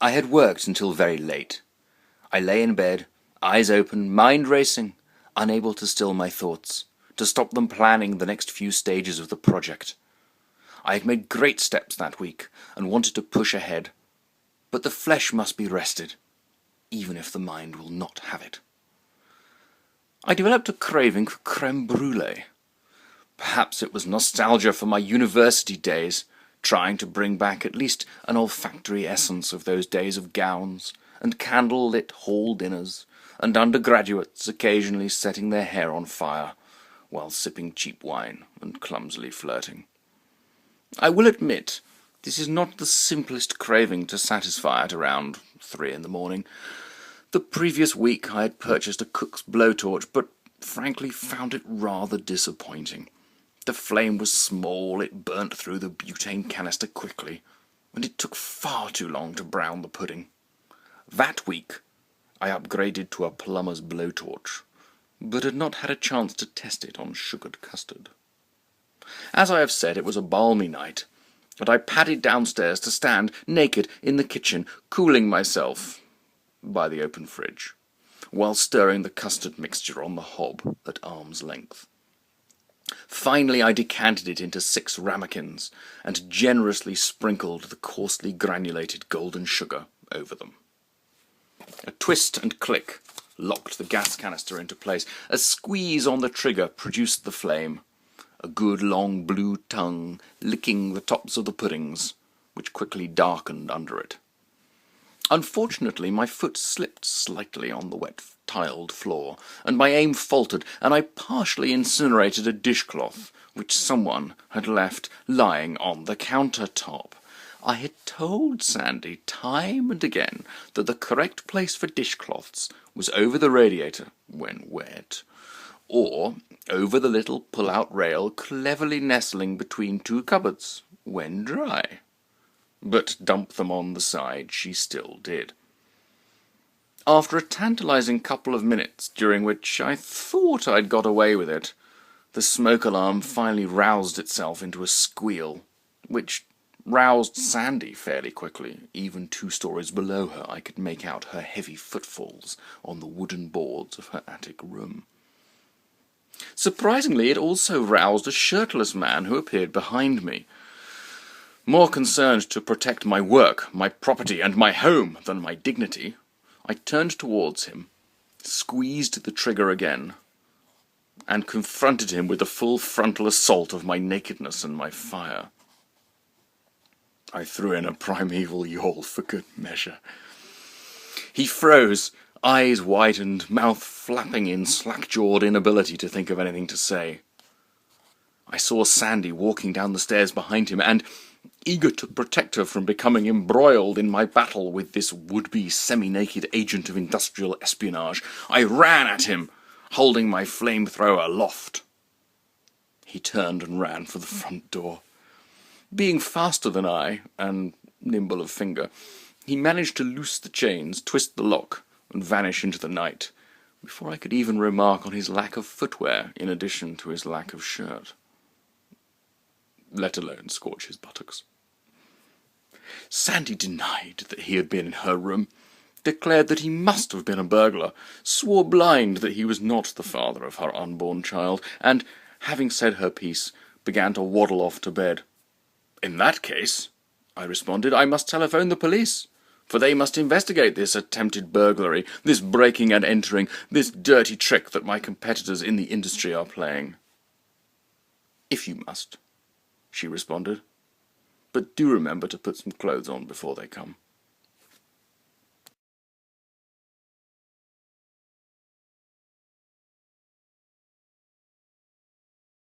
I had worked until very late. I lay in bed, eyes open, mind racing, unable to still my thoughts, to stop them planning the next few stages of the project. I had made great steps that week and wanted to push ahead, but the flesh must be rested, even if the mind will not have it. I developed a craving for crème brûlée. Perhaps it was nostalgia for my university days, trying to bring back at least an olfactory essence of those days of gowns and candle-lit hall dinners, and undergraduates occasionally setting their hair on fire while sipping cheap wine and clumsily flirting. I will admit, this is not the simplest craving to satisfy at around 3 in the morning. The previous week I had purchased a cook's blowtorch, but frankly found it rather disappointing. The flame was small, it burnt through the butane canister quickly, and it took far too long to brown the pudding. That week I upgraded to a plumber's blowtorch, but had not had a chance to test it on sugared custard. As I have said, it was a balmy night, and I padded downstairs to stand naked in the kitchen, cooling myself by the open fridge, while stirring the custard mixture on the hob at arm's length. Finally I decanted it into 6 ramekins, and generously sprinkled the coarsely granulated golden sugar over them. A twist and click locked the gas canister into place. A squeeze on the trigger produced the flame, a good long blue tongue licking the tops of the puddings, which quickly darkened under it. Unfortunately, my foot slipped slightly on the wet tiled floor, and my aim faltered, and I partially incinerated a dishcloth which someone had left lying on the countertop. I had told Sandy time and again that the correct place for dishcloths was over the radiator when wet, or over the little pull-out rail cleverly nestling between 2 cupboards when dry. But dump them on the side she still did. After a tantalizing couple of minutes, during which I thought I'd got away with it, the smoke alarm finally roused itself into a squeal, which roused Sandy fairly quickly. Even 2 stories below her I could make out her heavy footfalls on the wooden boards of her attic room. Surprisingly, it also roused a shirtless man who appeared behind me. More concerned to protect my work, my property, and my home than my dignity, I turned towards him, squeezed the trigger again, and confronted him with the full frontal assault of my nakedness and my fire. I threw in a primeval yawl for good measure. He froze, eyes widened, mouth flapping in slack-jawed inability to think of anything to say. I saw Sandy walking down the stairs behind him, and, eager to protect her from becoming embroiled in my battle with this would-be semi-naked agent of industrial espionage, I ran at him, holding my flamethrower aloft. He turned and ran for the front door. Being faster than I, and nimble of finger, he managed to loose the chains, twist the lock, and vanish into the night, before I could even remark on his lack of footwear in addition to his lack of shirt, let alone scorch his buttocks. Sandy denied that he had been in her room, declared that he must have been a burglar, swore blind that he was not the father of her unborn child, and, having said her piece, began to waddle off to bed. "In that case," I responded, "I must telephone the police, for they must investigate this attempted burglary, this breaking and entering, this dirty trick that my competitors in the industry are playing." "If you must," she responded, "but do remember to put some clothes on before they come."